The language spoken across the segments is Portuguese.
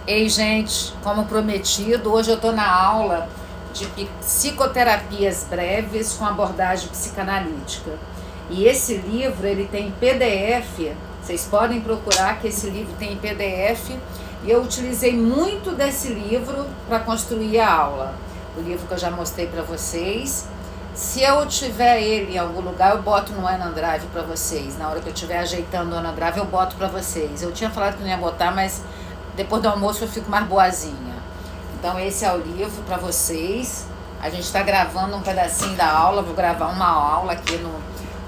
Ei, gente, como prometido, hoje eu estou na aula de psicoterapias breves com abordagem psicanalítica. E esse livro, ele tem PDF, vocês podem procurar que esse livro tem em PDF, e eu utilizei muito desse livro para construir a aula. O livro que eu já mostrei para vocês. Se eu tiver ele em algum lugar, eu boto no OneDrive para vocês. Na hora que eu estiver ajeitando o OneDrive, eu boto para vocês. Eu tinha falado que não ia botar, mas depois do almoço eu fico mais boazinha. Então esse é o livro para vocês. A gente está gravando um pedacinho da aula. Vou gravar uma aula aqui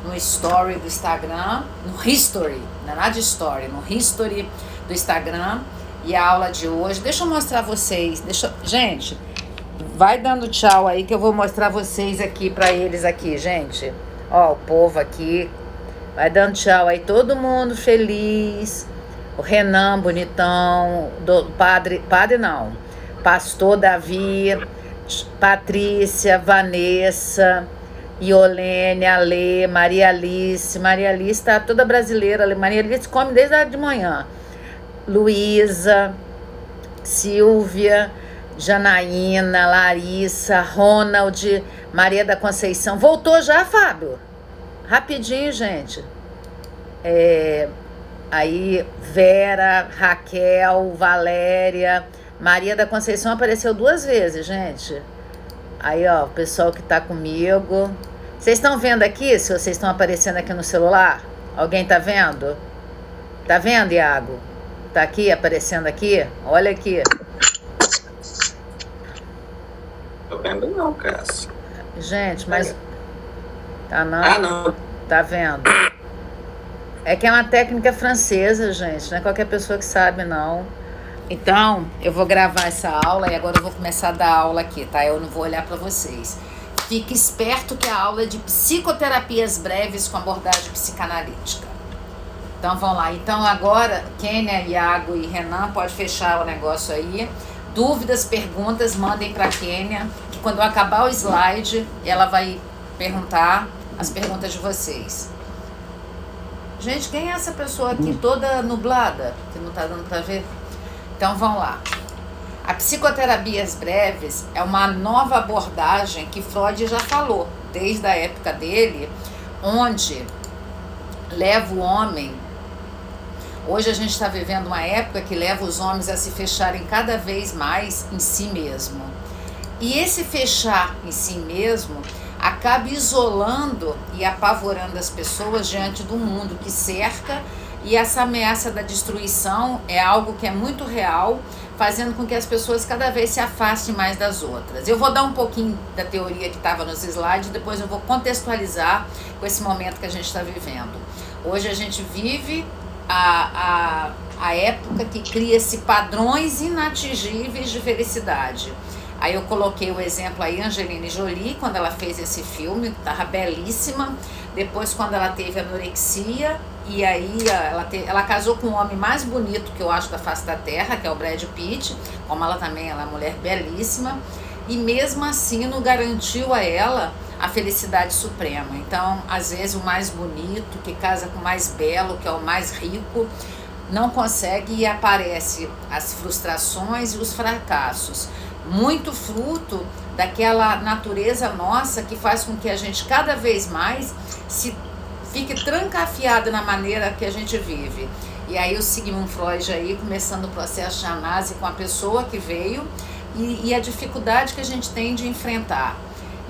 no Story do Instagram. No History, não é nada de Story. No History do Instagram. E a aula de hoje, deixa eu mostrar vocês. Gente, vai dando tchau aí que eu vou mostrar vocês aqui para eles aqui, gente. Ó, o povo aqui. Vai dando tchau aí, todo mundo feliz. O Renan, bonitão. Padre não. Pastor Davi, Patrícia, Vanessa, Iolene, Alê, Maria Alice. Maria Alice tá toda brasileira. Maria Alice come desde a de manhã. Luísa, Silvia, Janaína, Larissa, Ronald, Maria da Conceição. Voltou já, Fábio? Rapidinho, gente. Aí, Vera, Raquel, Valéria, Maria da Conceição apareceu 2 vezes, gente. Aí, ó, o pessoal que tá comigo. Vocês estão vendo aqui, se vocês estão aparecendo aqui no celular? Alguém tá vendo? Tá vendo, Iago? Tá aqui, aparecendo aqui? Olha aqui. Tô vendo não, Cássio. Gente, mas... Tá não? Ah, não. Tá vendo? É que é uma técnica francesa, gente. Não é qualquer pessoa que sabe, não. Então, eu vou gravar essa aula e agora eu vou começar a dar aula aqui, tá? Eu não vou olhar pra vocês. Fique esperto que a aula é de psicoterapias breves com abordagem psicanalítica. Então, vamos lá. Então, agora, Kênia, Iago e Renan, pode fechar o negócio aí. Dúvidas, perguntas, mandem pra Kênia, que quando eu acabar o slide, ela vai perguntar as perguntas de vocês. Gente, quem é essa pessoa aqui toda nublada, que não tá dando pra ver? Então, vamos lá. A psicoterapias breves é uma nova abordagem que Freud já falou, desde a época dele, onde leva o homem... Hoje a gente está vivendo uma época que leva os homens a se fecharem cada vez mais em si mesmo. E esse fechar em si mesmo acaba isolando e apavorando as pessoas diante do mundo que cerca, e essa ameaça da destruição é algo que é muito real, fazendo com que as pessoas cada vez se afastem mais das outras. Eu vou dar um pouquinho da teoria que estava nos slides, depois eu vou contextualizar com esse momento que a gente está vivendo. Hoje a gente vive a época que cria-se padrões inatingíveis de felicidade. Aí eu coloquei o exemplo aí, Angelina Jolie, quando ela fez esse filme, estava belíssima. Depois, quando ela teve anorexia, e aí ela casou com o homem mais bonito que eu acho da face da terra, que é o Brad Pitt, como ela também, ela é uma mulher belíssima, e mesmo assim não garantiu a ela a felicidade suprema. Então, às vezes, o mais bonito, que casa com o mais belo, que é o mais rico, não consegue, e aparece as frustrações e os fracassos. Muito fruto daquela natureza nossa que faz com que a gente cada vez mais fique trancafiada na maneira que a gente vive. E aí o Sigmund Freud aí começando o processo de análise com a pessoa que veio e a dificuldade que a gente tem de enfrentar.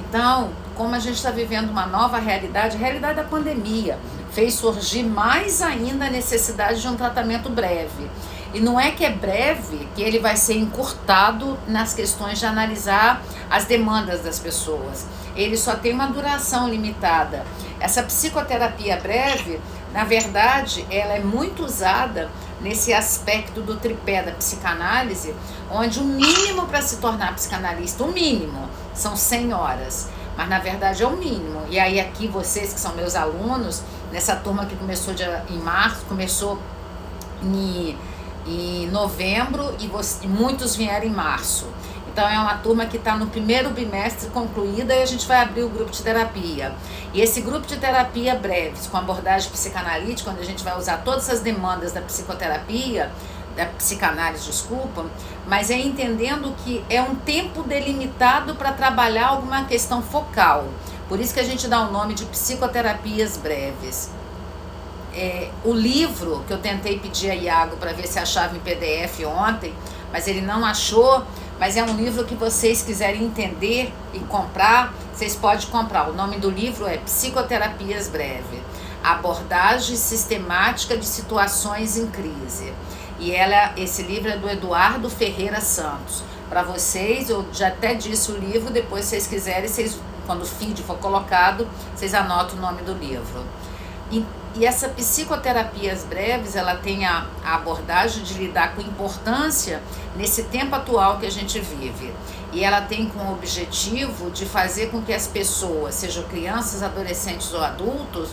Então, como a gente está vivendo uma nova realidade, a realidade da pandemia fez surgir mais ainda a necessidade de um tratamento breve. E não é que é breve que ele vai ser encurtado nas questões de analisar as demandas das pessoas. Ele só tem uma duração limitada. Essa psicoterapia breve, na verdade, ela é muito usada nesse aspecto do tripé da psicanálise, onde o mínimo para se tornar psicanalista, o mínimo, são 100 horas. Mas, na verdade, é o mínimo. E aí, aqui, vocês que são meus alunos, nessa turma que começou em março, começou em novembro e muitos vieram em março. Então é uma turma que está no primeiro bimestre concluída e a gente vai abrir o grupo de terapia. E esse grupo de terapia breves, com abordagem psicanalítica, onde a gente vai usar todas as demandas da psicoterapia, da psicanálise, desculpa, mas é entendendo que é um tempo delimitado para trabalhar alguma questão focal. Por isso que a gente dá o nome de psicoterapias breves. O livro que eu tentei pedir a Iago para ver se achava em PDF ontem, mas ele não achou, mas é um livro que vocês quiserem entender e comprar, vocês podem comprar. O nome do livro é Psicoterapias Breves, abordagem sistemática de situações em crise. E esse livro é do Eduardo Ferreira Santos. Para vocês, eu já até disse o livro, depois se vocês quiserem, quando o feed for colocado, vocês anotam o nome do livro. E essa psicoterapias breves, ela tem a abordagem de lidar com importância nesse tempo atual que a gente vive. E ela tem como objetivo de fazer com que as pessoas, sejam crianças, adolescentes ou adultos,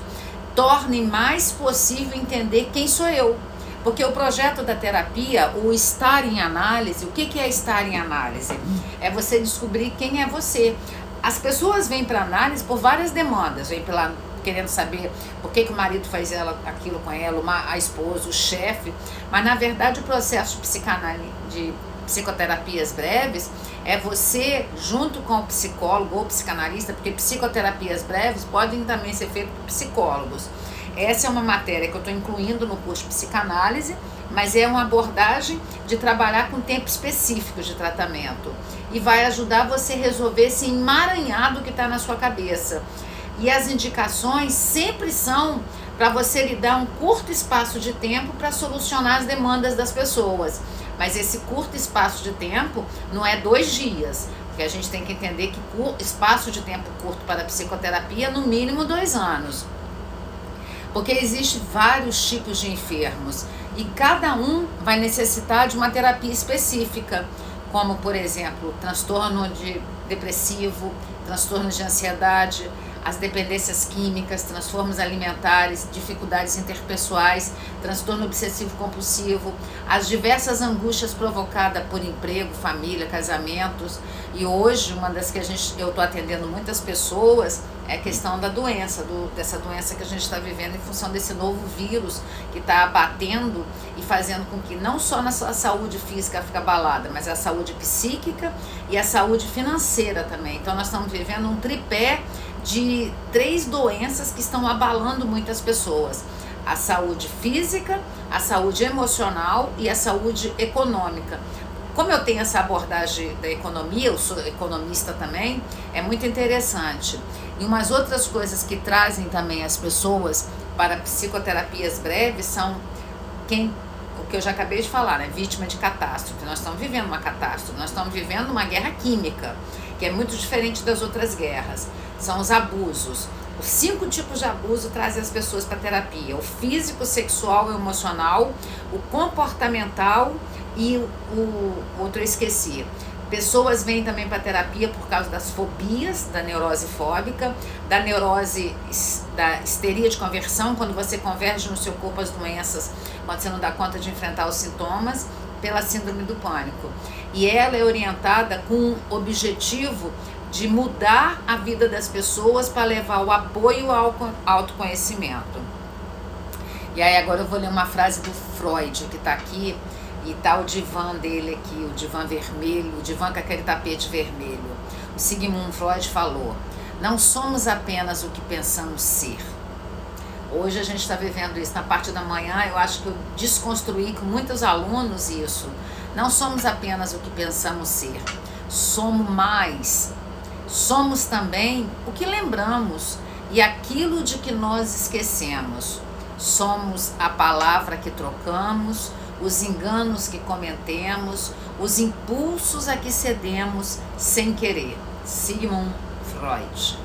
tornem mais possível entender quem sou eu. Porque o projeto da terapia, o estar em análise, o que é estar em análise? É você descobrir quem é você. As pessoas vêm para análise por várias demandas, vêm querendo saber por que o marido faz aquilo com ela, a esposa, o chefe, mas na verdade o processo de psicoterapias breves é você, junto com o psicólogo ou psicanalista, porque psicoterapias breves podem também ser feitas por psicólogos. Essa é uma matéria que eu estou incluindo no curso de psicanálise, mas é uma abordagem de trabalhar com tempo específico de tratamento e vai ajudar você a resolver esse emaranhado que está na sua cabeça. E as indicações sempre são para você lhe dar um curto espaço de tempo para solucionar as demandas das pessoas. Mas esse curto espaço de tempo não é 2 dias, porque a gente tem que entender que espaço de tempo curto para a psicoterapia é no mínimo 2 anos. Porque existem vários tipos de enfermos e cada um vai necessitar de uma terapia específica, como, por exemplo, transtorno depressivo, transtornos de ansiedade, as dependências químicas, transtornos alimentares, dificuldades interpessoais, transtorno obsessivo-compulsivo, as diversas angústias provocadas por emprego, família, casamentos. E hoje, uma das que eu estou atendendo muitas pessoas é a questão da doença, dessa doença que a gente está vivendo em função desse novo vírus que está abatendo e fazendo com que não só na sua saúde física fique abalada, mas a saúde psíquica e a saúde financeira também. Então nós estamos vivendo um tripé de 3 doenças que estão abalando muitas pessoas: a saúde física, a saúde emocional e a saúde econômica. Como eu tenho essa abordagem da economia, eu sou economista também, é muito interessante. E umas outras coisas que trazem também as pessoas para psicoterapias breves são o que eu já acabei de falar, né? Vítima de catástrofe. Nós estamos vivendo uma catástrofe, nós estamos vivendo uma guerra química, que é muito diferente das outras guerras. São os abusos. Os 5 tipos de abuso trazem as pessoas para terapia: o físico, o sexual, o emocional, o comportamental e o outro eu esqueci. Pessoas vêm também para terapia por causa das fobias, da neurose fóbica, da neurose, da histeria de conversão, quando você converge no seu corpo as doenças, quando você não dá conta de enfrentar os sintomas, pela síndrome do pânico. E ela é orientada com o objetivo de mudar a vida das pessoas para levar o apoio ao autoconhecimento. E aí agora eu vou ler uma frase do Freud, que está aqui, e tá o divã dele aqui, o divã vermelho, o divã com aquele tapete vermelho. O Sigmund Freud falou: não somos apenas o que pensamos ser. Hoje a gente está vivendo isso. Na parte da manhã eu acho que eu desconstruí com muitos alunos isso. Não somos apenas o que pensamos ser, somos mais. Somos também o que lembramos e aquilo de que nós esquecemos. Somos a palavra que trocamos, os enganos que cometemos, os impulsos a que cedemos sem querer. Sigmund Freud.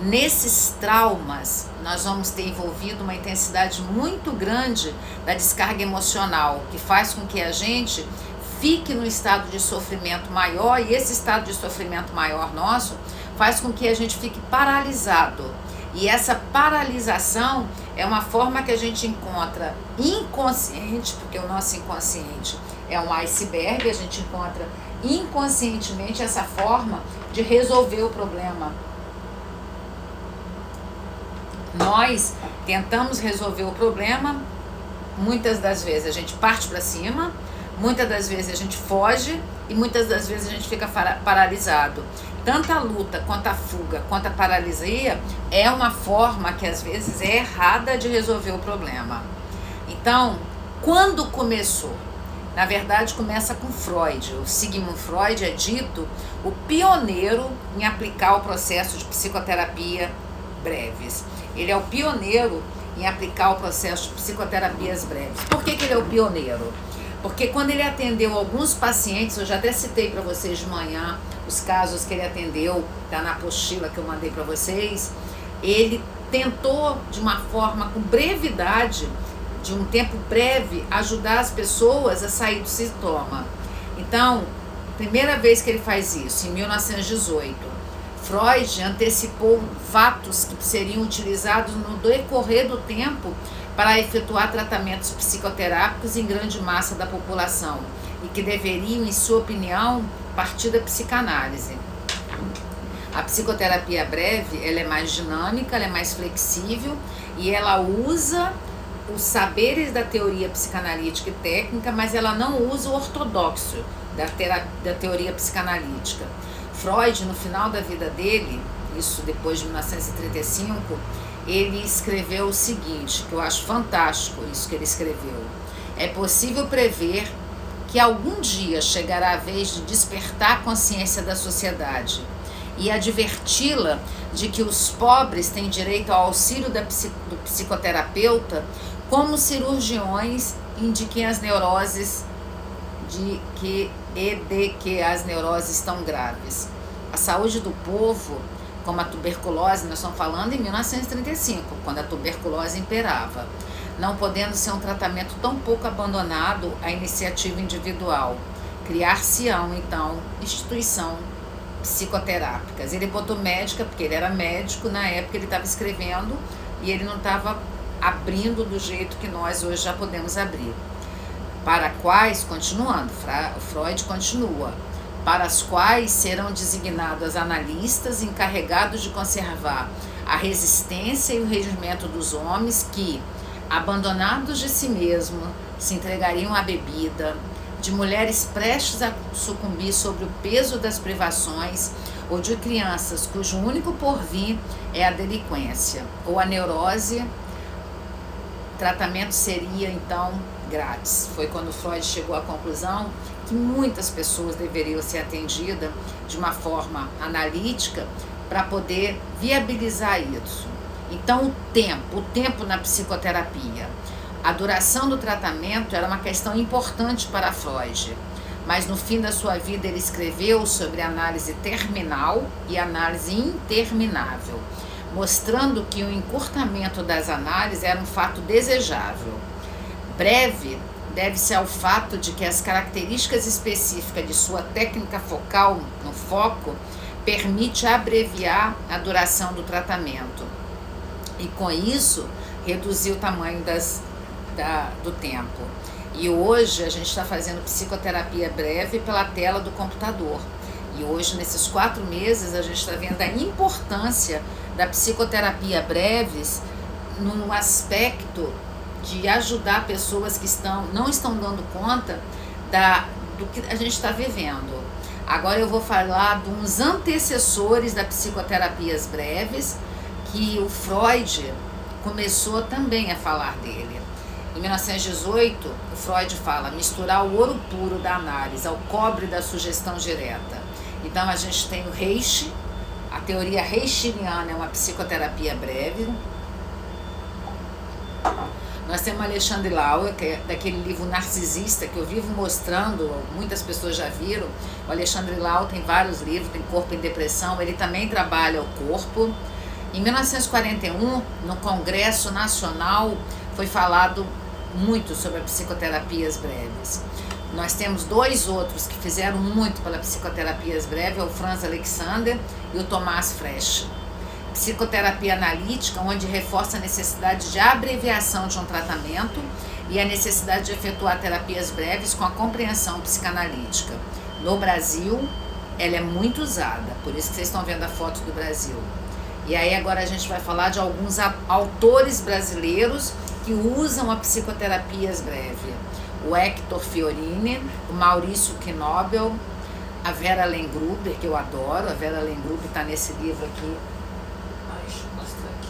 Nesses traumas, nós vamos ter envolvido uma intensidade muito grande da descarga emocional, que faz com que a gente fique no estado de sofrimento maior, e esse estado de sofrimento maior nosso faz com que a gente fique paralisado. E essa paralisação é uma forma que a gente encontra inconsciente, porque o nosso inconsciente é um iceberg, a gente encontra inconscientemente essa forma de resolver o problema. Nós tentamos resolver o problema muitas das vezes a gente parte para cima, muitas das vezes a gente foge e muitas das vezes a gente fica paralisado. Tanto a luta, quanto a fuga, quanto a paralisia é uma forma que às vezes é errada de resolver o problema. Então, quando começou? Na verdade, começa com Freud. O Sigmund Freud é dito o pioneiro em aplicar o processo de psicoterapia breves. Ele é o pioneiro em aplicar o processo de psicoterapias breves. Por que ele é o pioneiro? Porque quando ele atendeu alguns pacientes, eu já até citei para vocês de manhã os casos que ele atendeu, tá na apostila que eu mandei para vocês, ele tentou de uma forma com brevidade, de um tempo breve, ajudar as pessoas a sair do sintoma. Então, primeira vez que ele faz isso, em 1918, Freud antecipou fatos que seriam utilizados no decorrer do tempo para efetuar tratamentos psicoterápicos em grande massa da população e que deveriam, em sua opinião, partir da psicanálise. A psicoterapia breve, ela é mais dinâmica, ela é mais flexível e ela usa os saberes da teoria psicanalítica e técnica, mas ela não usa o ortodoxo da teoria psicanalítica. Freud, no final da vida dele, isso depois de 1935, ele escreveu o seguinte, que eu acho fantástico isso que ele escreveu. É possível prever que algum dia chegará a vez de despertar a consciência da sociedade e adverti-la de que os pobres têm direito ao auxílio do psicoterapeuta, como cirurgiões indiquem as neuroses de que as neuroses estão graves. A saúde do povo, como a tuberculose, nós estamos falando em 1935, quando a tuberculose imperava, não podendo ser um tratamento tão pouco abandonado à iniciativa individual. Criar-se-ão, então, instituição psicoterápicas. Ele botou médica, porque ele era médico, na época ele estava escrevendo e ele não estava abrindo do jeito que nós hoje já podemos abrir. Para quais, continuando, Freud continua, para as quais serão designados analistas encarregados de conservar a resistência e o regimento dos homens que, abandonados de si mesmos, se entregariam à bebida, de mulheres prestes a sucumbir sob o peso das privações, ou de crianças cujo único porvir é a delinquência ou a neurose. Tratamento seria, então, grátis. Foi quando Freud chegou à conclusão que muitas pessoas deveriam ser atendidas de uma forma analítica para poder viabilizar isso. Então, o tempo na psicoterapia, a duração do tratamento era uma questão importante para Freud, mas no fim da sua vida ele escreveu sobre análise terminal e análise interminável, mostrando que o encurtamento das análises era um fato desejável. Breve deve-se ao fato de que as características específicas de sua técnica focal no foco permite abreviar a duração do tratamento e com isso reduzir o tamanho do tempo. E hoje a gente está fazendo psicoterapia breve pela tela do computador. E hoje, nesses 4 meses, a gente está vendo a importância da psicoterapia breves num aspecto de ajudar pessoas que não estão dando conta do que a gente está vivendo. Agora eu vou falar de uns antecessores da psicoterapias breves, que o Freud começou também a falar dele. Em 1918, o Freud fala misturar o ouro puro da análise ao cobre da sugestão direta. Então a gente tem o Reich, a teoria reichiana é uma psicoterapia breve. Nós temos Alexandre Lauer, que é daquele livro Narcisista, que eu vivo mostrando, muitas pessoas já viram. O Alexandre Lauer tem vários livros, tem Corpo em Depressão, ele também trabalha o corpo. Em 1941, no Congresso Nacional, foi falado muito sobre psicoterapias breves. Nós temos 2 outros que fizeram muito pela psicoterapias breves, é o Franz Alexander e o Thomas Fresh. Psicoterapia analítica, onde reforça a necessidade de abreviação de um tratamento e a necessidade de efetuar terapias breves com a compreensão psicanalítica. No Brasil, ela é muito usada, por isso que vocês estão vendo a foto do Brasil. E aí agora a gente vai falar de alguns autores brasileiros que usam a psicoterapias breve. O Hector Fiorini, o Maurício Knobel, a Vera Lengruber, que eu adoro. A Vera Lengruber está nesse livro aqui. Deixa eu mostrar aqui.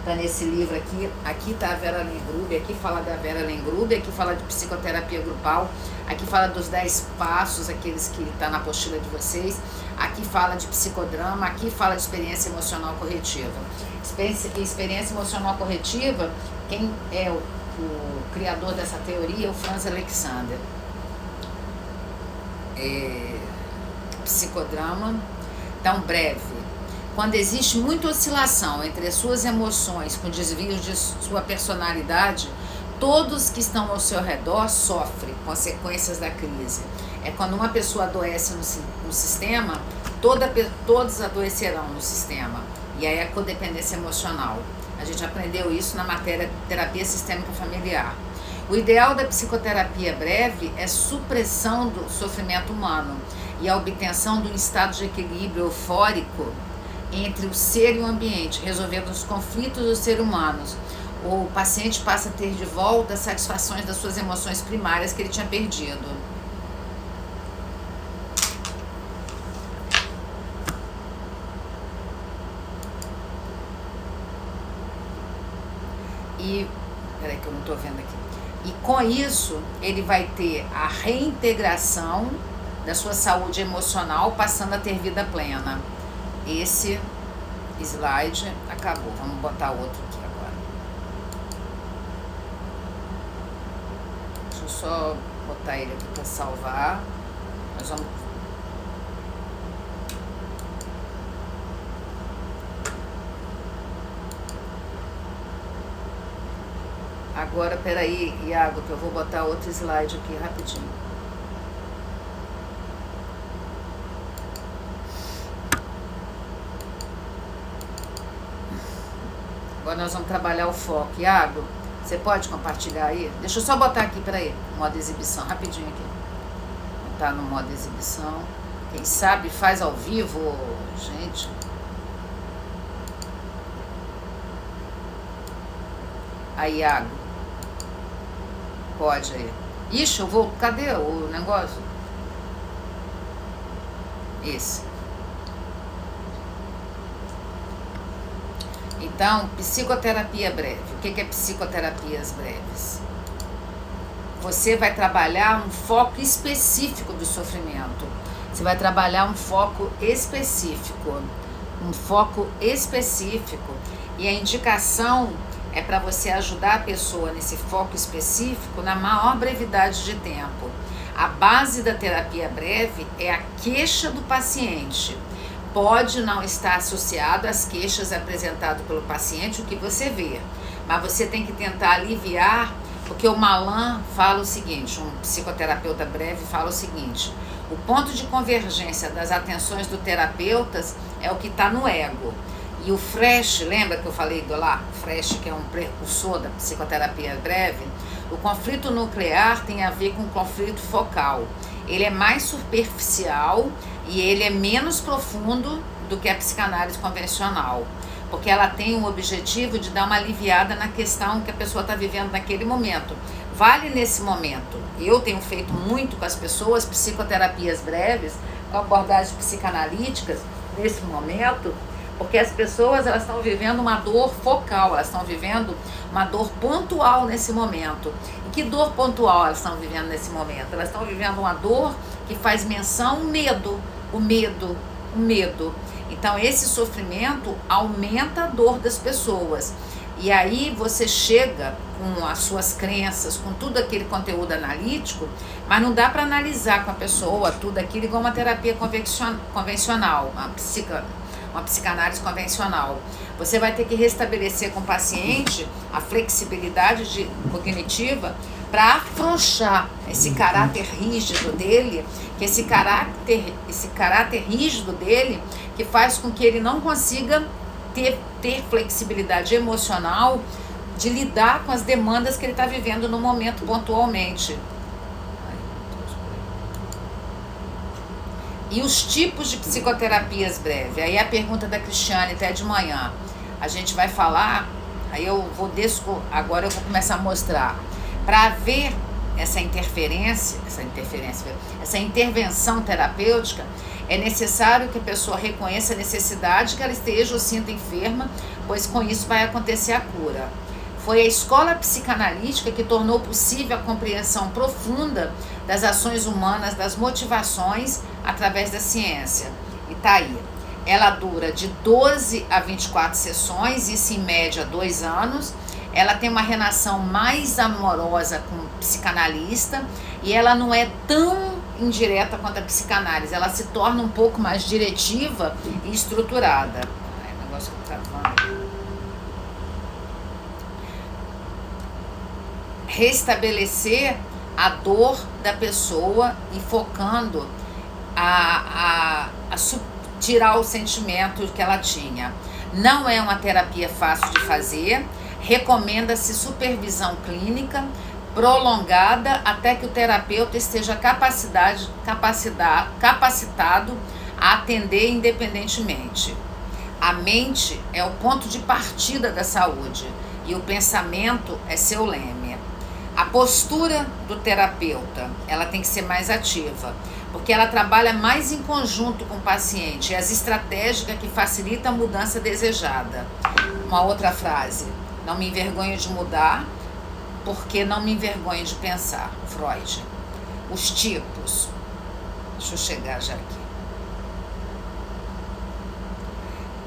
Está nesse livro aqui. Aqui está a Vera Lengruber, aqui fala da Vera Lengruber, aqui fala de psicoterapia grupal, aqui fala dos 10 passos, aqueles que está na apostila de vocês. Aqui fala de psicodrama, aqui fala de experiência emocional corretiva. Experiência emocional corretiva, quem é o criador dessa teoria é o Franz Alexander. Psicodrama. Então, breve. Quando existe muita oscilação entre as suas emoções com desvios de sua personalidade, todos que estão ao seu redor sofrem consequências da crise. É quando uma pessoa adoece no sistema, todos adoecerão no sistema. E aí a codependência emocional. A gente aprendeu isso na matéria terapia sistêmica familiar. O ideal da psicoterapia breve é supressão do sofrimento humano e a obtenção de um estado de equilíbrio eufórico entre o ser e o ambiente, resolvendo os conflitos dos seres humanos. O paciente passa a ter de volta as satisfações das suas emoções primárias que ele tinha perdido. E, peraí que eu não estou vendo aqui. E com isso, ele vai ter a reintegração da sua saúde emocional, passando a ter vida plena. Esse slide acabou. Vamos botar outro aqui agora. Deixa eu só botar ele aqui para salvar. Nós vamos... Agora, peraí, Iago, que eu vou botar outro slide aqui rapidinho. Agora nós vamos trabalhar o foco. Iago, você pode compartilhar aí? Deixa eu só botar aqui, peraí, modo exibição, rapidinho aqui. Botar no modo exibição. Quem sabe faz ao vivo, gente. Aí, Iago. Pode aí. Ixi, eu vou... Cadê o negócio? Esse. Então, psicoterapia breve. O que é psicoterapias breves? Você vai trabalhar um foco específico do sofrimento. Você vai trabalhar um foco específico. Um foco específico. E a indicação é para você ajudar a pessoa nesse foco específico na maior brevidade de tempo. A base da terapia breve é a queixa do paciente. Pode não estar associado às queixas apresentadas pelo paciente, o que você vê, mas você tem que tentar aliviar, porque o Malan fala o seguinte, um psicoterapeuta breve fala o seguinte: o ponto de convergência das atenções do terapeuta é o que está no ego. E o Fresh, lembra que eu falei do lá? O Fresh, que é um precursor da psicoterapia breve, o conflito nuclear tem a ver com o conflito focal. Ele é mais superficial e ele é menos profundo do que a psicanálise convencional, porque ela tem o objetivo de dar uma aliviada na questão que a pessoa está vivendo naquele momento. Vale nesse momento. Eu tenho feito muito com as pessoas psicoterapias breves, com abordagens psicanalíticas nesse momento, porque as pessoas elas estão vivendo uma dor focal, elas estão vivendo uma dor pontual nesse momento. E que dor pontual elas estão vivendo nesse momento? Elas estão vivendo uma dor que faz menção ao medo, o medo. Então esse sofrimento aumenta a dor das pessoas. E aí você chega com as suas crenças, com tudo aquele conteúdo analítico, mas não dá para analisar com a pessoa tudo aquilo igual uma terapia convencional, uma psicanálise convencional. Você vai ter que restabelecer com o paciente a flexibilidade cognitiva para afrouxar esse caráter rígido dele, que esse caráter rígido dele que faz com que ele não consiga ter flexibilidade emocional de lidar com as demandas que ele está vivendo no momento pontualmente. E os tipos de psicoterapias breves. Aí a pergunta da Cristiane até de manhã. A gente vai falar Aí eu vou agora eu vou começar a mostrar. Para haver essa intervenção terapêutica, é necessário que a pessoa reconheça a necessidade que ela esteja ou sinta enferma, pois com isso vai acontecer a cura. Foi a escola psicanalítica que tornou possível a compreensão profunda das ações humanas, das motivações, através da ciência. E tá aí. Ela dura de 12 a 24 sessões, isso em média 2 anos. Ela tem uma relação mais amorosa com o psicanalista e ela não é tão indireta quanto a psicanálise. Ela se torna um pouco mais diretiva e estruturada. Ai, o negócio que tá travando. Restabelecer a dor da pessoa e focando tirar o sentimento que ela tinha. Não é uma terapia fácil de fazer. Recomenda-se supervisão clínica prolongada até que o terapeuta esteja capacitado a atender independentemente. A mente é o ponto de partida da saúde e o pensamento é seu leme. A postura do terapeuta, ela tem que ser mais ativa, porque ela trabalha mais em conjunto com o paciente, é as estratégicas que facilitam a mudança desejada. Uma outra frase: não me envergonho de mudar, porque não me envergonho de pensar. Freud. Os tipos. Deixa eu chegar já aqui.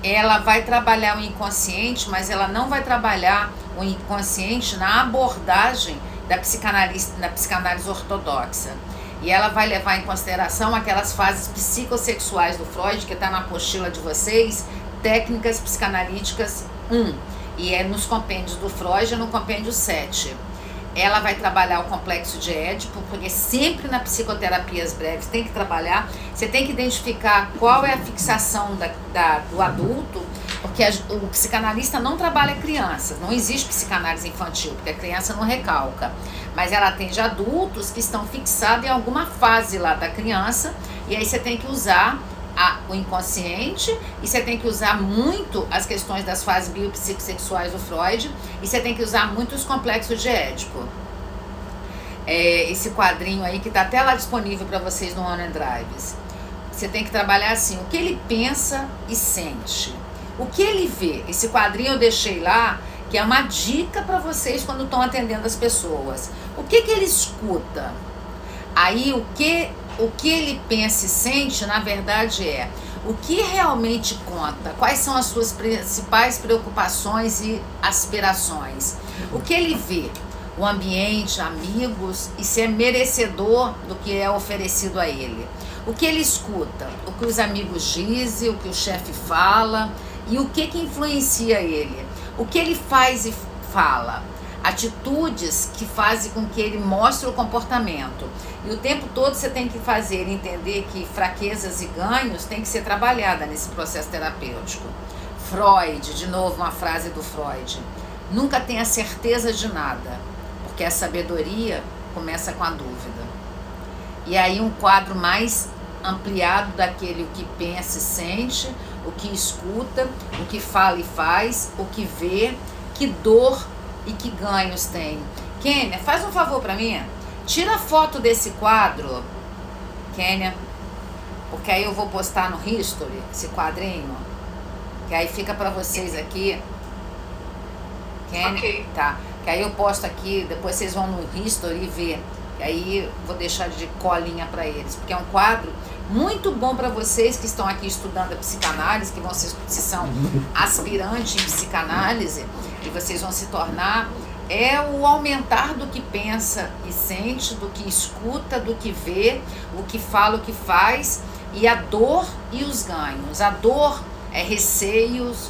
Ela vai trabalhar o inconsciente, mas ela não vai trabalhar o inconsciente na abordagem da psicanálise ortodoxa. E ela vai levar em consideração aquelas fases psicossexuais do Freud, que está na apostila de vocês, Técnicas Psicanalíticas 1. E é nos compêndios do Freud, é no compêndio 7. Ela vai trabalhar o complexo de Édipo, porque sempre na psicoterapias breves tem que trabalhar, você tem que identificar qual é a fixação do adulto, porque o psicanalista não trabalha crianças, não existe psicanálise infantil, porque a criança não recalca, mas ela atende adultos que estão fixados em alguma fase lá da criança, e aí você tem que usar o inconsciente, e você tem que usar muito as questões das fases biopsicossexuais do Freud, e você tem que usar muito os complexos de Édipo. Esse quadrinho aí que está até lá disponível para vocês no OneDrive. Você tem que trabalhar assim, o que ele pensa e sente, o que ele vê. Esse quadrinho eu deixei lá, que é uma dica para vocês quando estão atendendo as pessoas. O que ele escuta? Aí o que ele pensa e sente, na verdade, é o que realmente conta, quais são as suas principais preocupações e aspirações. O que ele vê, o ambiente, amigos, e se é merecedor do que é oferecido a ele. O que ele escuta, o que os amigos dizem, o que o chefe fala e o que influencia ele. O que ele faz e fala. Atitudes que fazem com que ele mostre o comportamento. E o tempo todo você tem que fazer entender que fraquezas e ganhos têm que ser trabalhadas nesse processo terapêutico. Freud, de novo uma frase do Freud: nunca tenha certeza de nada, porque a sabedoria começa com a dúvida. E aí um quadro mais ampliado daquele o que pensa e sente, o que escuta, o que fala e faz, o que vê, que dor e que ganhos tem. Kênia, faz um favor para mim. Tira a foto desse quadro, Kênia, porque aí eu vou postar no History esse quadrinho, que aí fica para vocês aqui. Kênia, okay. Tá. Que aí eu posto aqui, depois vocês vão no History e ver. E aí vou deixar de colinha para eles, porque é um quadro muito bom para vocês que estão aqui estudando a psicanálise, que se são aspirantes em psicanálise, e vocês vão se tornar, o aumentar do que pensa e sente, do que escuta, do que vê, o que fala, o que faz, e a dor e os ganhos. A dor é receios,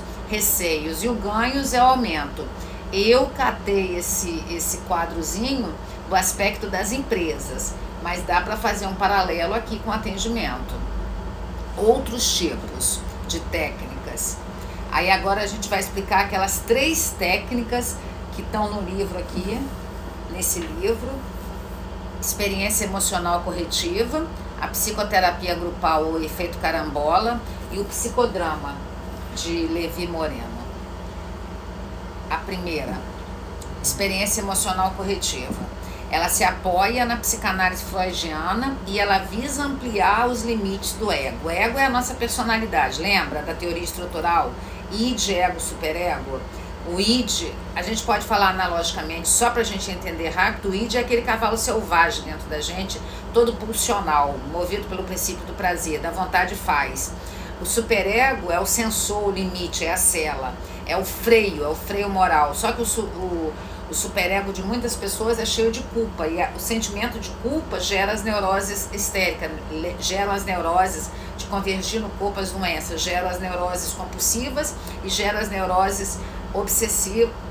e o ganhos é o aumento. Eu catei esse quadrozinho do aspecto das empresas, mas dá para fazer um paralelo aqui com atendimento. Outros tipos de técnicas. Aí agora a gente vai explicar aquelas 3 técnicas que estão no livro aqui, nesse livro: experiência emocional corretiva, a psicoterapia grupal ou efeito carambola e o psicodrama de Levi Moreno. A primeira, experiência emocional corretiva. Ela se apoia na psicanálise freudiana e ela visa ampliar os limites do ego. O ego é a nossa personalidade, lembra da teoria estrutural? Id, ego, superego. O id, a gente pode falar analogicamente, só para a gente entender rápido, o id é aquele cavalo selvagem dentro da gente, todo pulsional, movido pelo princípio do prazer, da vontade faz. O superego é o sensor, o limite, é a cela, é o freio moral. Só que o superego de muitas pessoas é cheio de culpa, e o sentimento de culpa gera as neuroses histéricas, gera as neuroses de convergir no corpo as doenças, gera as neuroses compulsivas e gera as neuroses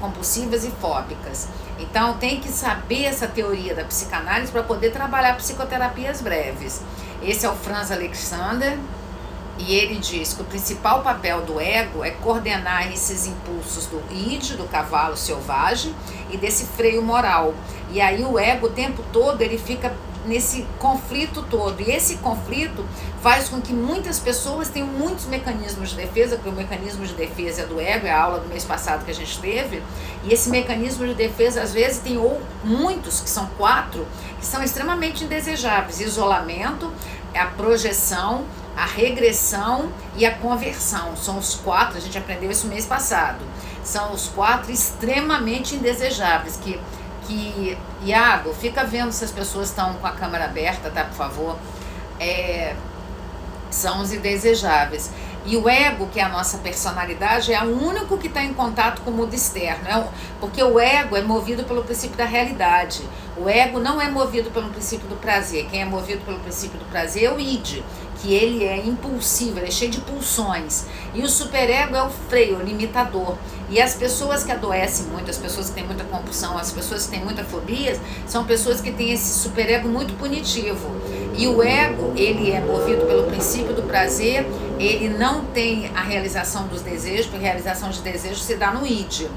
compulsivas e fóbicas. Então tem que saber essa teoria da psicanálise para poder trabalhar psicoterapias breves. Esse é o Franz Alexander, e ele diz que o principal papel do ego é coordenar esses impulsos do id, do cavalo selvagem, e desse freio moral. E aí o ego o tempo todo ele fica nesse conflito todo, e esse conflito faz com que muitas pessoas tenham muitos mecanismos de defesa, porque o mecanismo de defesa é do ego, é a aula do mês passado que a gente teve, e esse mecanismo de defesa às vezes tem muitos, que são 4, que são extremamente indesejáveis: isolamento, a projeção, a regressão e a conversão. São os 4, a gente aprendeu isso mês passado, são os 4 extremamente indesejáveis, que Iago, fica vendo se as pessoas estão com a câmera aberta, tá, por favor? São os indesejáveis. E o ego, que é a nossa personalidade, é o único que está em contato com o mundo externo, porque o ego é movido pelo princípio da realidade. O ego não é movido pelo princípio do prazer. Quem é movido pelo princípio do prazer é o id, que ele é impulsivo, ele é cheio de pulsões. E o superego é o freio, o limitador. E as pessoas que adoecem muito, as pessoas que têm muita compulsão, as pessoas que têm muita fobia, são pessoas que têm esse superego muito punitivo. E o ego, ele é movido pelo princípio do prazer, ele não tem a realização dos desejos, porque a realização de desejos se dá no id.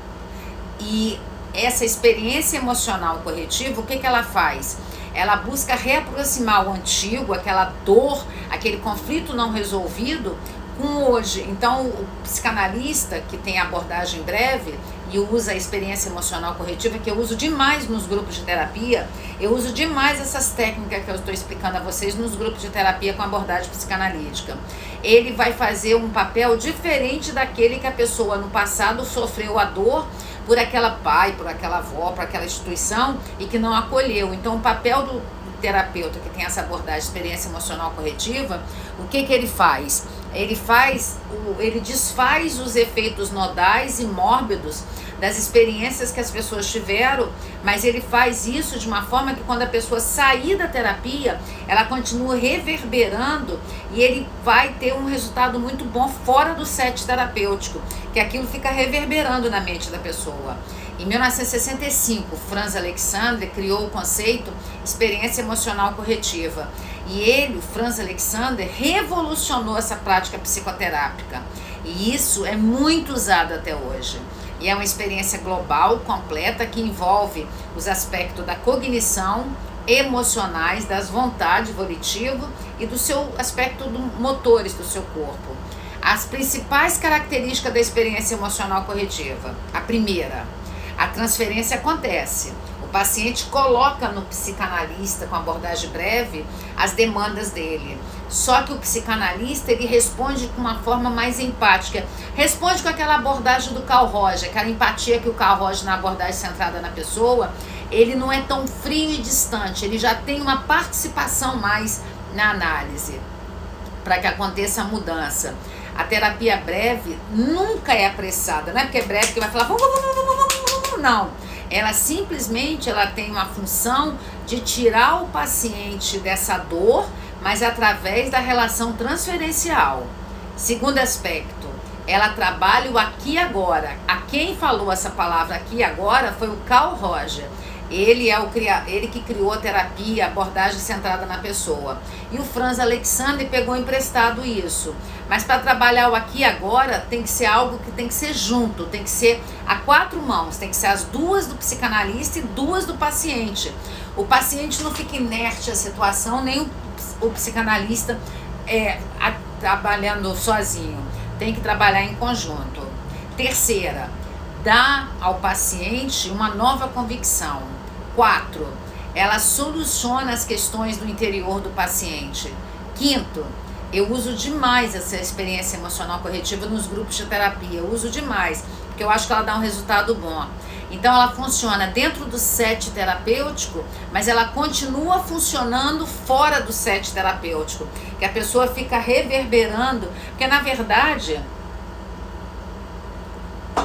E essa experiência emocional corretiva, o que ela faz? Ela busca reaproximar o antigo, aquela dor, aquele conflito não resolvido, com hoje. Então, o psicanalista que tem a abordagem breve e usa a experiência emocional corretiva, que eu uso demais nos grupos de terapia, eu uso demais essas técnicas que eu estou explicando a vocês nos grupos de terapia com abordagem psicanalítica. Ele vai fazer um papel diferente daquele que a pessoa no passado sofreu a dor por aquela pai, por aquela avó, por aquela instituição e que não acolheu. Então, o papel do terapeuta que tem essa abordagem experiência emocional corretiva, o que ele faz? Ele desfaz os efeitos nodais e mórbidos das experiências que as pessoas tiveram, mas ele faz isso de uma forma que quando a pessoa sair da terapia, ela continua reverberando e ele vai ter um resultado muito bom fora do set terapêutico, que aquilo fica reverberando na mente da pessoa. Em 1965, Franz Alexander criou o conceito experiência emocional corretiva. E ele, o Franz Alexander, revolucionou essa prática psicoterápica. E isso é muito usado até hoje. E é uma experiência global, completa, que envolve os aspectos da cognição, emocionais, das vontades volitivo e do seu aspecto motores do seu corpo. As principais características da experiência emocional corretiva. A primeira, a transferência acontece. O paciente coloca no psicanalista, com abordagem breve, as demandas dele. Só que o psicanalista, ele responde com uma forma mais empática. Responde com aquela abordagem do Carl Roger, aquela empatia que o Carl Roger, na abordagem centrada na pessoa, ele não é tão frio e distante, ele já tem uma participação mais na análise, para que aconteça a mudança. A terapia breve nunca é apressada, não é porque é breve que vai falar, não. Ela simplesmente tem uma função de tirar o paciente dessa dor, mas através da relação transferencial. Segundo aspecto, ela trabalha o aqui e agora. A quem falou essa palavra aqui e agora foi o Carl Roger. Ele que criou a terapia, a abordagem centrada na pessoa. E o Franz Alexander pegou emprestado isso. Mas para trabalhar o aqui e agora, tem que ser algo que tem que ser junto, tem que ser a 4 mãos, tem que ser as 2 do psicanalista e 2 do paciente. O paciente não fica inerte à situação, nem o psicanalista trabalhando sozinho. Tem que trabalhar em conjunto. Terceira, dá ao paciente uma nova convicção. 4, ela soluciona as questões do interior do paciente. 5, eu uso demais essa experiência emocional corretiva nos grupos de terapia. Eu uso demais, porque eu acho que ela dá um resultado bom. Então ela funciona dentro do set terapêutico, mas ela continua funcionando fora do set terapêutico, que a pessoa fica reverberando, porque na verdade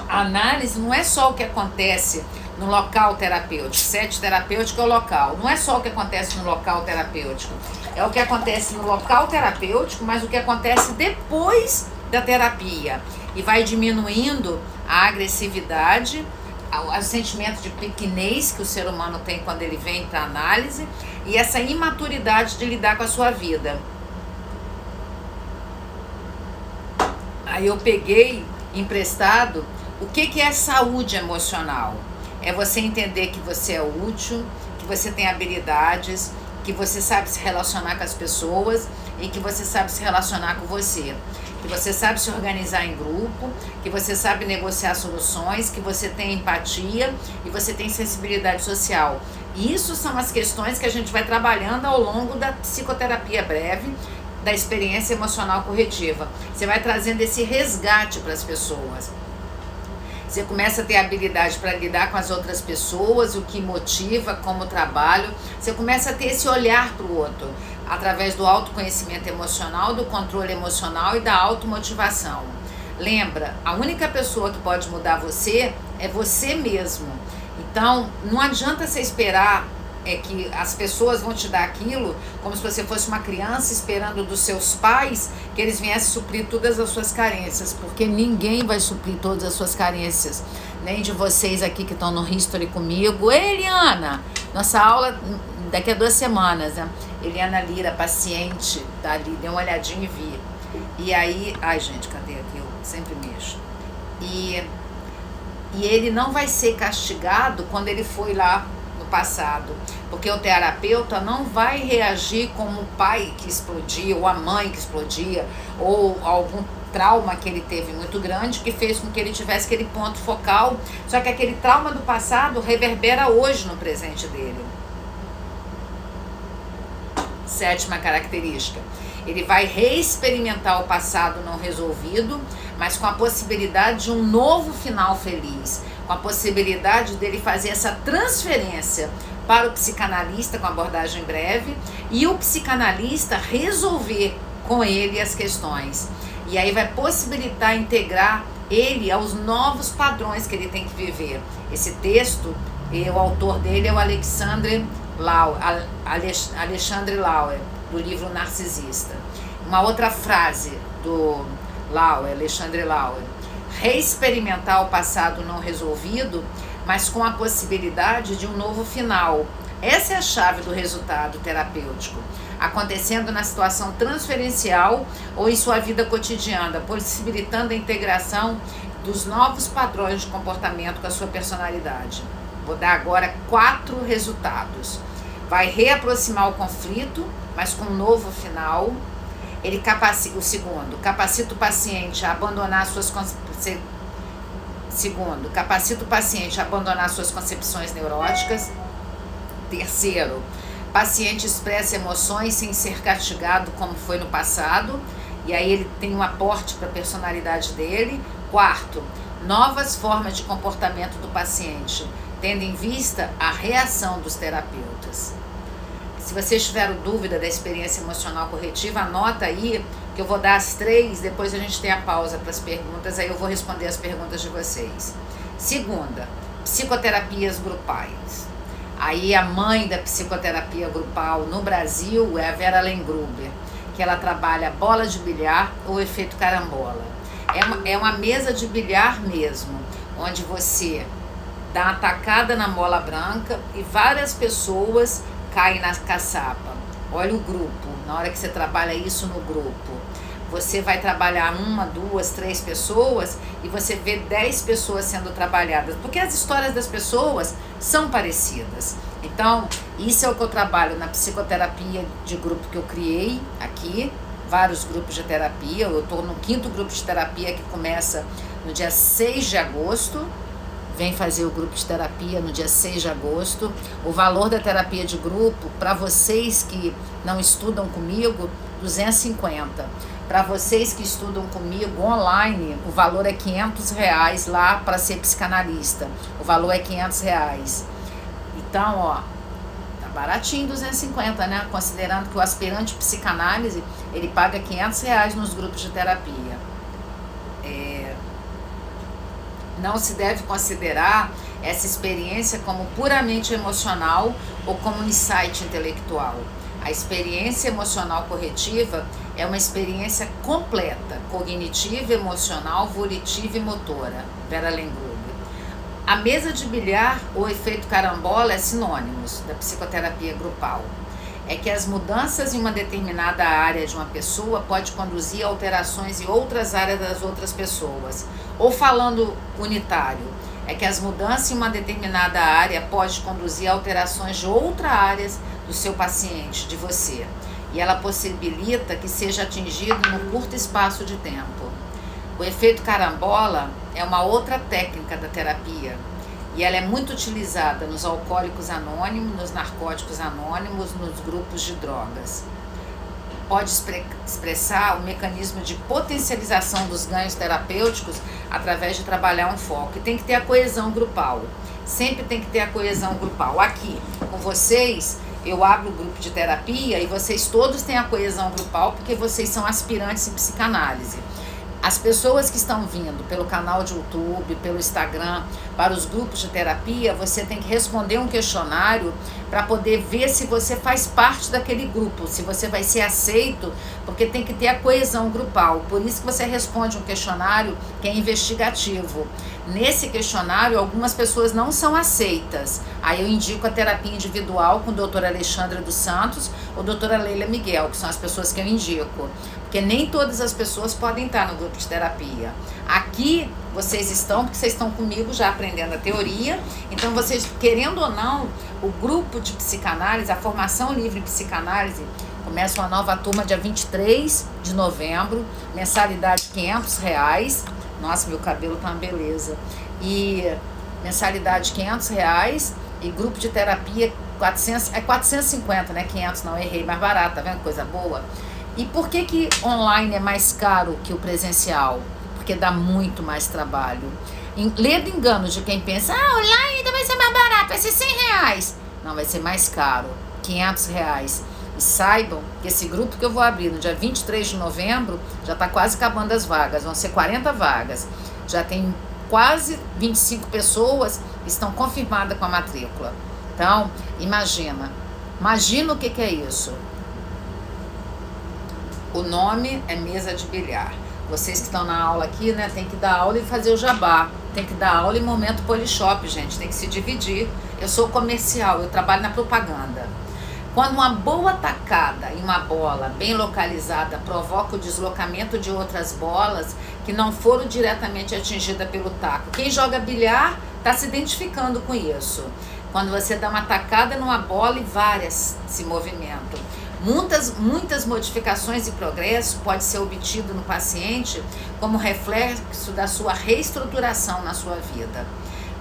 a análise não é só o que acontece no local terapêutico. O set terapêutico é o local. Não é só o que acontece no local terapêutico. É o que acontece no local terapêutico, mas o que acontece depois da terapia. E vai diminuindo a agressividade, o sentimento de pequenez que o ser humano tem quando ele vem para análise e essa imaturidade de lidar com a sua vida. Aí eu peguei emprestado o que é saúde emocional. É você entender que você é útil, que você tem habilidades, que você sabe se relacionar com as pessoas e que você sabe se relacionar com você. Que você sabe se organizar em grupo, que você sabe negociar soluções, que você tem empatia e você tem sensibilidade social. Isso são as questões que a gente vai trabalhando ao longo da psicoterapia breve, da experiência emocional corretiva. Você vai trazendo esse resgate para as pessoas. Você começa a ter habilidade para lidar com as outras pessoas, o que motiva, como trabalho. Você começa a ter esse olhar para o outro, através do autoconhecimento emocional, do controle emocional e da automotivação. Lembra, a única pessoa que pode mudar você é você mesmo. Então, não adianta você esperar que as pessoas vão te dar aquilo como se você fosse uma criança esperando dos seus pais que eles viessem suprir todas as suas carências, porque ninguém vai suprir todas as suas carências, nem de vocês aqui que estão no History comigo. Ei, Eliana, nossa aula daqui a 2 semanas, né? Eliana Lira, paciente, tá ali, dê uma olhadinha e vi. E aí, ai gente, cadê aqui? Eu sempre mexo. E ele não vai ser castigado quando ele foi lá no passado, porque o terapeuta não vai reagir como o pai que explodia, ou a mãe que explodia, ou algum trauma que ele teve muito grande que fez com que ele tivesse aquele ponto focal, só que aquele trauma do passado reverbera hoje no presente dele. 7ª característica, ele vai reexperimentar o passado não resolvido, mas com a possibilidade de um novo final feliz, com a possibilidade dele fazer essa transferência para o psicanalista com abordagem breve e o psicanalista resolver com ele as questões. E aí vai possibilitar integrar ele aos novos padrões que ele tem que viver. Esse texto, o autor dele é o Alexandre Lauer, do livro Narcisista. Uma outra frase do Alexandre Lauer: reexperimentar o passado não resolvido, mas com a possibilidade de um novo final. Essa é a chave do resultado terapêutico, acontecendo na situação transferencial ou em sua vida cotidiana, possibilitando a integração dos novos padrões de comportamento com a sua personalidade. Vou dar agora 4 resultados. Vai reaproximar o conflito, mas com um novo final. Ele capacita o paciente a abandonar capacita o paciente a abandonar suas concepções neuróticas. 3º, paciente expressa emoções sem ser castigado como foi no passado, e aí ele tem um aporte para a personalidade dele. 4º, novas formas de comportamento do paciente, tendo em vista a reação dos terapeutas. Se vocês tiveram dúvida da experiência emocional corretiva, anota aí que eu vou dar as 3, depois a gente tem a pausa para as perguntas, aí eu vou responder as perguntas de vocês. 2ª, psicoterapias grupais. Aí a mãe da psicoterapia grupal no Brasil é a Vera Lengruber, que ela trabalha bola de bilhar ou efeito carambola. É uma mesa de bilhar mesmo, onde você dá uma tacada na mola branca e várias pessoas caem na caçapa. Olha o grupo, na hora que você trabalha isso no grupo, você vai trabalhar 1, 2, 3 pessoas e você vê 10 pessoas sendo trabalhadas, porque as histórias das pessoas são parecidas. Então, isso é o que eu trabalho na psicoterapia de grupo que eu criei aqui, vários grupos de terapia. Eu estou no 5º grupo de terapia que começa no dia 6 de agosto, vem fazer o grupo de terapia no dia 6 de agosto. O valor da terapia de grupo, para vocês que não estudam comigo, 250. Para vocês que estudam comigo online, o valor é R$500 lá para ser psicanalista. O valor é R$500. Então, ó, tá baratinho 250, né? Considerando que o aspirante psicanálise, ele paga R$500 nos grupos de terapia. Não se deve considerar essa experiência como puramente emocional ou como um insight intelectual. A experiência emocional corretiva é uma experiência completa, cognitiva, emocional, volitiva e motora. Vera Lengrube. A mesa de bilhar ou efeito carambola é sinônimos da psicoterapia grupal. É que as mudanças em uma determinada área de uma pessoa pode conduzir a alterações em outras áreas das outras pessoas. Ou falando unitário, é que as mudanças em uma determinada área pode conduzir a alterações de outras áreas do seu paciente, de você. E ela possibilita que seja atingido num curto espaço de tempo. O efeito carambola é uma outra técnica da terapia. E ela é muito utilizada nos alcoólicos anônimos, nos narcóticos anônimos, nos grupos de drogas. Pode expressar o mecanismo de potencialização dos ganhos terapêuticos através de trabalhar um foco. E tem que ter a coesão grupal. Sempre tem que ter a coesão grupal. Aqui, com vocês, eu abro o grupo de terapia e vocês todos têm a coesão grupal porque vocês são aspirantes em psicanálise. As pessoas que estão vindo pelo canal de YouTube, pelo Instagram, para os grupos de terapia, você tem que responder um questionário para poder ver se você faz parte daquele grupo, se você vai ser aceito, porque tem que ter a coesão grupal. Por isso que você responde um questionário que é investigativo. Nesse questionário, algumas pessoas não são aceitas. Aí eu indico a terapia individual com a doutora Alexandra dos Santos ou doutora Leila Miguel, que são as pessoas que eu indico. Porque nem todas as pessoas podem estar no grupo de terapia. Aqui vocês estão, porque vocês estão comigo já aprendendo a teoria. Então vocês, querendo ou não, o grupo de psicanálise, a formação livre em psicanálise, começa uma nova turma dia 23 de novembro, mensalidade R$500. Nossa, meu cabelo tá uma beleza. E mensalidade R$500 e grupo de terapia 450, né? 500 não, errei, mais barato, tá vendo? Coisa boa. E por que online é mais caro que o presencial? Porque dá muito mais trabalho. Lendo enganos de quem pensa, online vai ser mais barato, vai ser R$100. Não, vai ser mais caro, R$500. E saibam que esse grupo que eu vou abrir no dia 23 de novembro, já está quase acabando as vagas, vão ser 40 vagas. Já tem quase 25 pessoas que estão confirmadas com a matrícula. Então, imagina o que é isso. O nome é mesa de bilhar. Vocês que estão na aula aqui, né, tem que dar aula e fazer o jabá. Tem que dar aula em momento Polishop, gente. Tem que se dividir. Eu sou comercial, eu trabalho na propaganda. Quando uma boa tacada em uma bola bem localizada provoca o deslocamento de outras bolas que não foram diretamente atingidas pelo taco, quem joga bilhar está se identificando com isso. Quando você dá uma tacada numa bola e várias se movimentam. Muitas modificações e progresso pode ser obtido no paciente como reflexo da sua reestruturação na sua vida.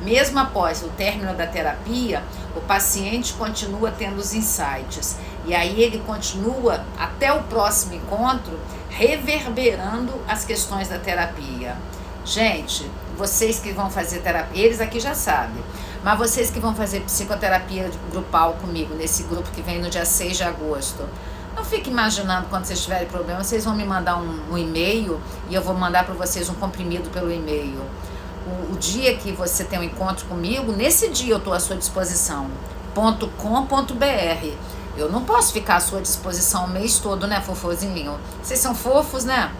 Mesmo após o término da terapia, o paciente continua tendo os insights. E aí ele continua até o próximo encontro reverberando as questões da terapia. Gente, vocês que vão fazer terapia, eles aqui já sabem, mas vocês que vão fazer psicoterapia grupal comigo, nesse grupo que vem no dia 6 de agosto, não fique imaginando quando vocês tiverem problema, vocês vão me mandar um e-mail e eu vou mandar para vocês um comprimido pelo e-mail. O dia que você tem um encontro comigo, nesse dia eu estou à sua disposição, .com.br. Eu não posso ficar à sua disposição o mês todo, né, fofozinho? Vocês são fofos, né?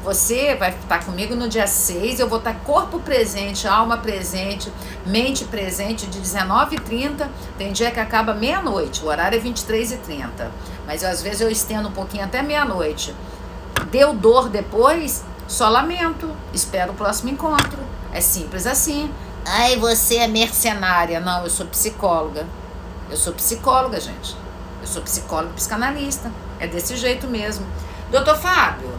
Você vai estar comigo no dia 6, eu vou estar corpo presente, alma presente, mente presente, de 19h30, tem dia que acaba meia-noite, o horário é 23h30, mas às vezes eu estendo um pouquinho até meia-noite. Deu dor depois, só lamento, espero o próximo encontro, é simples assim. Ai, você é mercenária. Não, eu sou psicóloga, gente, eu sou psicóloga psicanalista, é desse jeito mesmo. Doutor Fábio,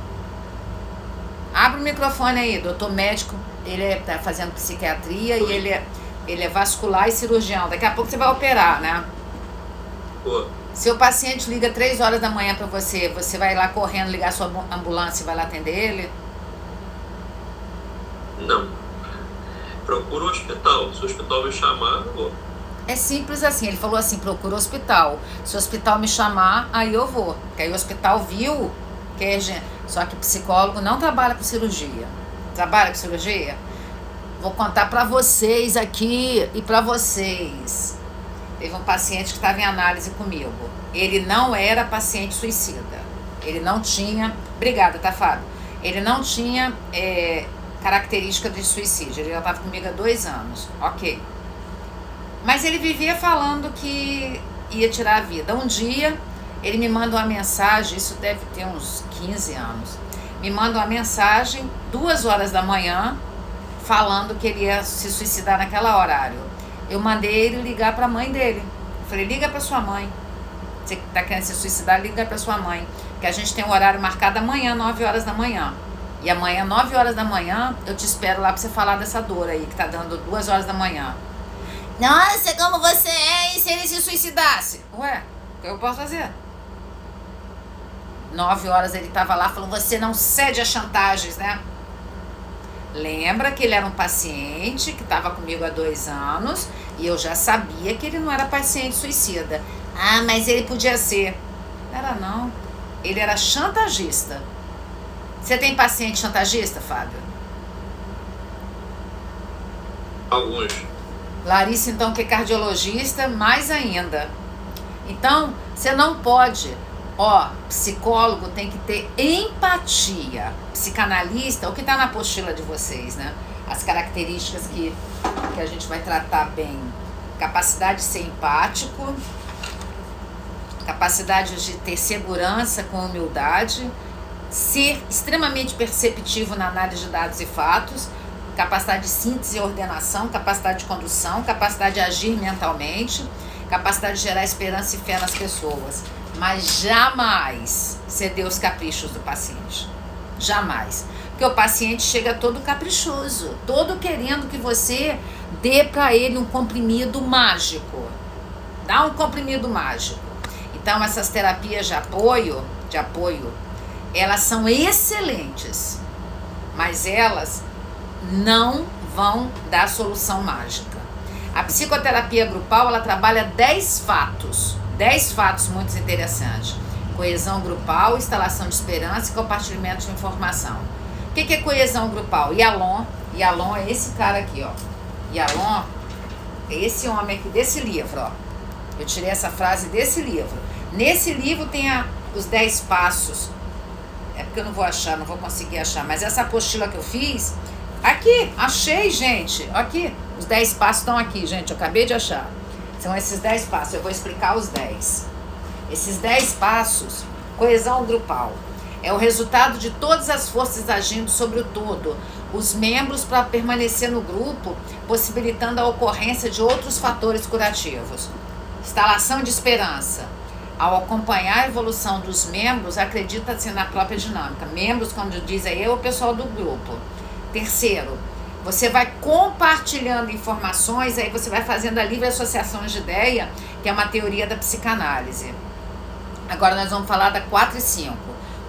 abre o microfone aí, doutor médico, ele tá fazendo psiquiatria e ele Ele é vascular e cirurgião. Daqui a pouco você vai operar, né? Pô, Seu paciente liga 3 horas da manhã pra você, você vai lá correndo ligar sua ambulância e vai lá atender ele? não. Procura o hospital. Se o hospital me chamar, eu vou. É simples assim, ele falou assim, procura o hospital. Se o hospital me chamar, aí eu vou. Porque aí o hospital viu que é gente. Só que psicólogo não trabalha com cirurgia. Trabalha com cirurgia? Vou contar pra vocês aqui e pra vocês. Teve um paciente que estava em análise comigo. Ele não era paciente suicida. Ele não tinha... Obrigada, tá, Fábio? Ele não tinha característica de suicídio. Ele já estava comigo há 2 anos. Ok. Mas ele vivia falando que ia tirar a vida. Um dia, ele me manda uma mensagem, isso deve ter uns 15 anos. Me manda uma mensagem, 2 horas da manhã, falando que ele ia se suicidar naquele horário. Eu mandei ele ligar para a mãe dele. Eu falei, liga para sua mãe. Você que está querendo se suicidar, liga para sua mãe. Que a gente tem um horário marcado amanhã, 9 horas da manhã. E amanhã, 9 horas da manhã, eu te espero lá para você falar dessa dor aí, que tá dando 2 horas da manhã. Nossa, como você é, e se ele se suicidasse? Ué, o que eu posso fazer? 9 horas ele tava lá, falou, você não cede a chantagens, né? Lembra que ele era um paciente que estava comigo há 2 anos e eu já sabia que ele não era paciente suicida. Ah, mas ele podia ser. Era não. Ele era chantagista. Você tem paciente chantagista, Fábio? Alguns. Larissa, então, que é cardiologista, mais ainda. Então, você não pode... psicólogo tem que ter empatia. Psicanalista, o que está na apostila de vocês, né? As características que a gente vai tratar bem. Capacidade de ser empático, capacidade de ter segurança com humildade, ser extremamente perceptivo na análise de dados e fatos, capacidade de síntese e ordenação, capacidade de condução, capacidade de agir mentalmente, capacidade de gerar esperança e fé nas pessoas. Mas jamais ceder os caprichos do paciente. Jamais. Porque o paciente chega todo caprichoso, todo querendo que você dê para ele um comprimido mágico. Dá um comprimido mágico. Então, essas terapias de apoio, elas são excelentes, mas elas não vão dar solução mágica. A psicoterapia grupal, ela trabalha 10 fatos muito interessantes. Coesão grupal, instalação de esperança e compartilhamento de informação. O que é coesão grupal? Yalom é esse cara aqui, ó. Yalom é esse homem aqui desse livro, ó. Eu tirei essa frase desse livro. Nesse livro tem os 10 passos. É porque eu não vou conseguir achar. Mas essa apostila que eu fiz, aqui, achei, gente. Aqui, os 10 passos estão aqui, gente. Eu acabei de achar. São esses 10 passos. Eu vou explicar os 10. Esses 10 passos, coesão grupal, é o resultado de todas as forças agindo sobre o todo, os membros para permanecer no grupo, possibilitando a ocorrência de outros fatores curativos. Instalação de esperança. Ao acompanhar a evolução dos membros, acredita-se na própria dinâmica. Membros, quando diz aí, é o pessoal do grupo. Terceiro, você vai compartilhando informações, aí você vai fazendo a livre associação de ideia, que é uma teoria da psicanálise. Agora nós vamos falar da 4 e 5,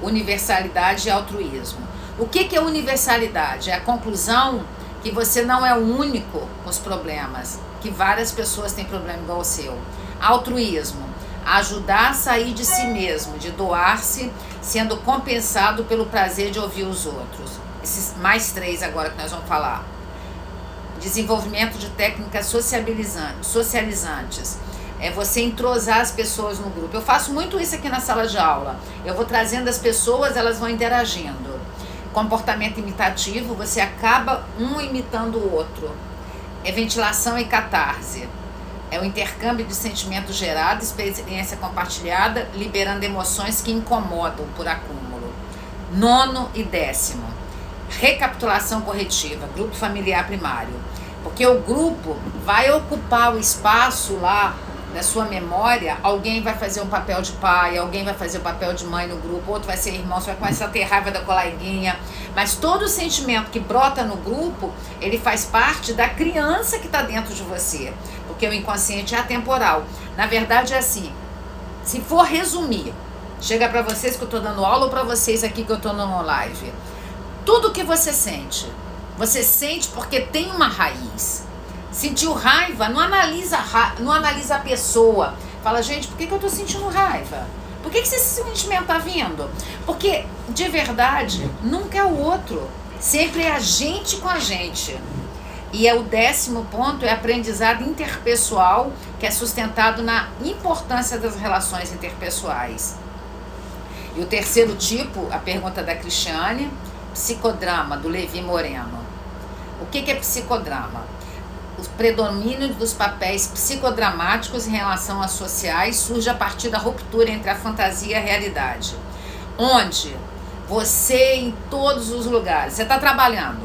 universalidade e altruísmo. O que é universalidade? É a conclusão que você não é o único com os problemas, que várias pessoas têm problema igual ao seu. Altruísmo, ajudar a sair de si mesmo, de doar-se, sendo compensado pelo prazer de ouvir os outros. Esses mais 3 agora que nós vamos falar. Desenvolvimento de técnicas socializantes. É você entrosar as pessoas no grupo. Eu faço muito isso aqui na sala de aula. Eu vou trazendo as pessoas, elas vão interagindo. Comportamento imitativo, você acaba um imitando o outro. É ventilação e catarse. É o intercâmbio de sentimentos gerados, experiência compartilhada, liberando emoções que incomodam por acúmulo. 9º e 10º. Recapitulação corretiva, grupo familiar primário. Porque o grupo vai ocupar o espaço lá da sua memória, alguém vai fazer um papel de pai, alguém vai fazer o papel de mãe no grupo, outro vai ser irmão, você vai começar a ter raiva da coleguinha. Mas todo sentimento que brota no grupo, ele faz parte da criança que está dentro de você. Porque o inconsciente é atemporal. Na verdade é assim, se for resumir, chega para vocês que eu estou dando aula ou para vocês aqui que eu estou no live. Tudo que você sente porque tem uma raiz. Sentiu raiva, não analisa a pessoa. Fala, gente, por que eu tô sentindo raiva? Por que esse sentimento tá vindo? Porque, de verdade, nunca é o outro. Sempre é a gente com a gente. E o 10º ponto é aprendizado interpessoal, que é sustentado na importância das relações interpessoais. E o 3º tipo, a pergunta da Cristiane, psicodrama, do Levi Moreno. O que é psicodrama? O predomínio dos papéis psicodramáticos em relação às sociais surge a partir da ruptura entre a fantasia e a realidade. Onde você, em todos os lugares, você está trabalhando.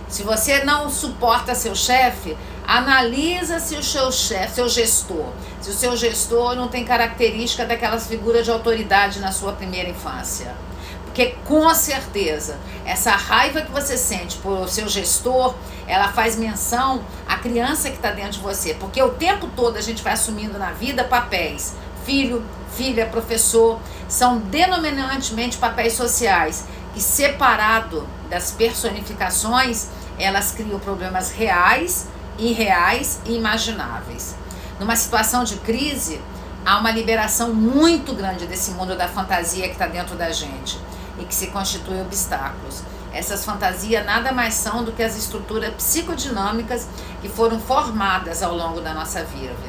Se você não suporta seu chefe, analisa se o seu chefe, seu gestor, se o seu gestor não tem característica daquelas figuras de autoridade na sua primeira infância. Porque com certeza, essa raiva que você sente por seu gestor, ela faz menção à criança que está dentro de você. Porque o tempo todo a gente vai assumindo na vida papéis. Filho, filha, professor, são denominantemente papéis sociais. E separado das personificações, elas criam problemas reais, irreais e imagináveis. Numa situação de crise, há uma liberação muito grande desse mundo da fantasia que está dentro da gente e que se constitui obstáculos. Essas fantasias nada mais são do que as estruturas psicodinâmicas que foram formadas ao longo da nossa vida.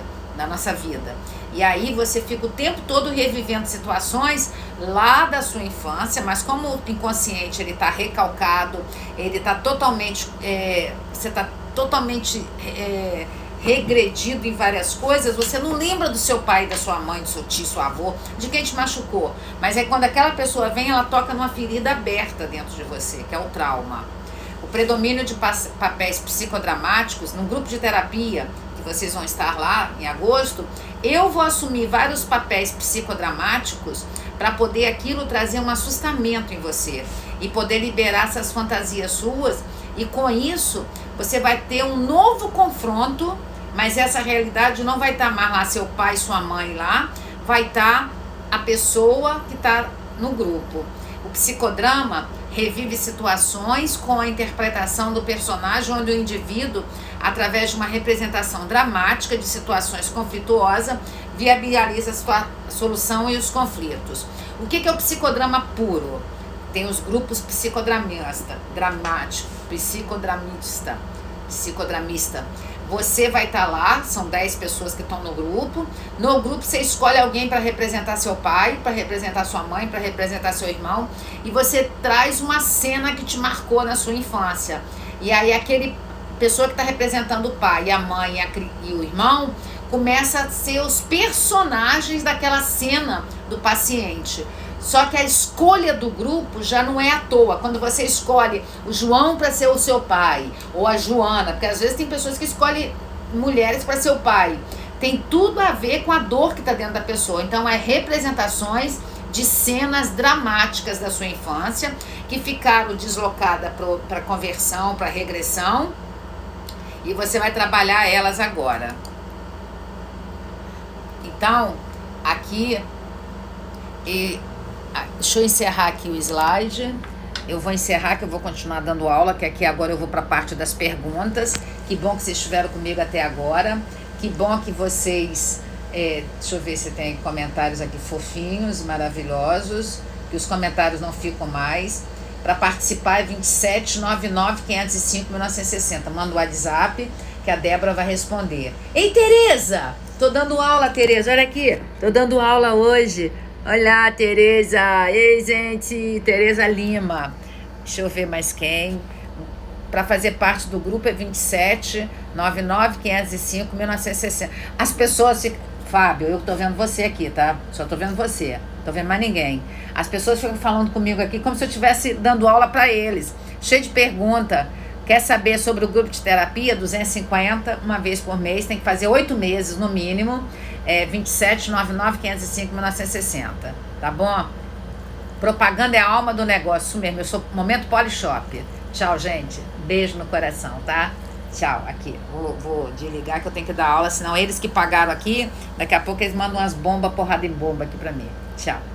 E aí você fica o tempo todo revivendo situações lá da sua infância, mas como o inconsciente ele está recalcado, ele está totalmente, você está totalmente regredido em várias coisas, você não lembra do seu pai, da sua mãe, do seu tio, seu avô, de quem te machucou. Mas é quando aquela pessoa vem, ela toca numa ferida aberta dentro de você, que é o trauma. O predomínio de papéis psicodramáticos, num grupo de terapia, que vocês vão estar lá em agosto, eu vou assumir vários papéis psicodramáticos para poder aquilo trazer um assustamento em você e poder liberar essas fantasias suas, e com isso você vai ter um novo confronto, mas essa realidade não vai estar mais lá seu pai, sua mãe lá, vai estar a pessoa que está no grupo. O psicodrama revive situações com a interpretação do personagem, onde o indivíduo, através de uma representação dramática de situações conflituosas, viabiliza a solução e os conflitos. O que é o psicodrama puro? Tem os grupos psicodramista. Você vai estar lá, são 10 pessoas que estão no grupo. No grupo você escolhe alguém para representar seu pai, para representar sua mãe, para representar seu irmão. E você traz uma cena que te marcou na sua infância. E aí aquele pessoa que está representando o pai, a mãe e o irmão, começa a ser os personagens daquela cena do paciente. Só que a escolha do grupo já não é à toa. Quando você escolhe o João para ser o seu pai, ou a Joana, porque às vezes tem pessoas que escolhem mulheres para ser o pai. Tem tudo a ver com a dor que está dentro da pessoa. Então, é representações de cenas dramáticas da sua infância que ficaram deslocadas para conversão, para regressão. E você vai trabalhar elas agora. Então, aqui... deixa eu encerrar aqui o slide. Eu vou encerrar, que eu vou continuar dando aula, que aqui agora eu vou para a parte das perguntas. Que bom que vocês estiveram comigo até agora. Que bom que vocês... deixa eu ver se tem comentários aqui fofinhos, maravilhosos. Que os comentários não ficam mais. Para participar é 2799-505-1960. Manda o WhatsApp que a Débora vai responder. Ei, Tereza! Tô dando aula, Tereza. Olha aqui. Tô dando aula hoje. Olá, Tereza. Ei, gente. Tereza Lima. Deixa eu ver mais quem. Para fazer parte do grupo é 2799-505-1960. As pessoas ficam... Fábio, eu tô vendo você aqui, tá? Só tô vendo você. Tô vendo mais ninguém. As pessoas ficam falando comigo aqui como se eu estivesse dando aula para eles. Cheio de pergunta. Quer saber sobre o grupo de terapia? 250, uma vez por mês, tem que fazer 8 meses no mínimo, 2799-505-1960, tá bom? Propaganda é a alma do negócio, isso mesmo, eu sou Momento Polishop. Tchau, gente, beijo no coração, tá? Tchau, aqui, vou desligar que eu tenho que dar aula, senão eles que pagaram aqui, daqui a pouco eles mandam umas bombas, porrada em bomba aqui pra mim. Tchau.